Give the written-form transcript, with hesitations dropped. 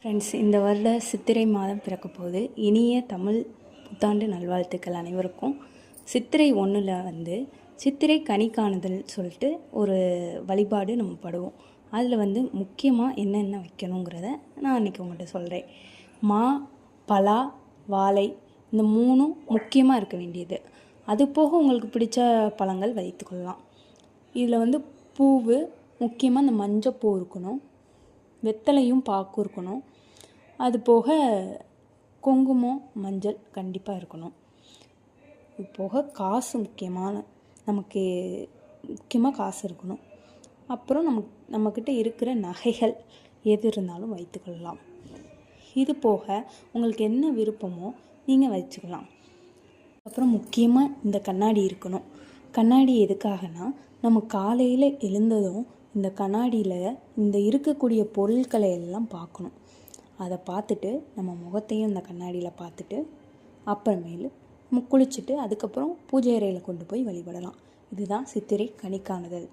Friends, இந்த வருட சித்திரை மாதம் பிறக்க போகுது. இனிய தமிழ் புத்தாண்டு நல்வாழ்த்துக்கள் அனைவருக்கும். சித்திரை 1 சித்திரை கனி காணுதல் சொல்லிட்டு ஒரு வழிபாடு நம்ம படுவோம். அதில் முக்கியமாக என்னென்ன வைக்கணுங்கிறத நான் இன்றைக்கி உங்கள்கிட்ட சொல்கிறேன். மா, பலா, வாழை இந்த 3ம் முக்கியமாக இருக்க வேண்டியது. அது போக உங்களுக்கு பிடிச்ச பழங்கள் வைத்துக்கொள்ளலாம். இதில் பூவு முக்கியமாக இந்த மஞ்சப்பூ இருக்கணும், வெத்தலையும் பாக்கும் இருக்கணும். அது போக குங்குமம், மஞ்சள் கண்டிப்பாக இருக்கணும். இது போக காசு நமக்கு முக்கியமாக காசு இருக்கணும். அப்புறம் நம்மக்கிட்ட இருக்கிற நகைகள் எது இருந்தாலும் வைத்துக்கொள்ளலாம். இது போக உங்களுக்கு என்ன விருப்பமோ நீங்கள் வச்சுக்கலாம். அப்புறம் முக்கியமாக இந்த கண்ணாடி இருக்கணும். கண்ணாடி எதுக்காகனா, நம்ம காலையில் எழுந்ததும் இந்த கண்ணாடியில் இந்த இருக்கக்கூடிய பொருட்களை எல்லாம் பார்க்கணும். அதை பார்த்துட்டு நம்ம முகத்தையும் இந்த கண்ணாடியில் பார்த்துட்டு அப்புறமேலு நம்ம குளிச்சுட்டு அதுக்கப்புறம் பூஜை அறையில் கொண்டு போய் வழிபடலாம். இதுதான் சித்திரை கனி காணுதல்.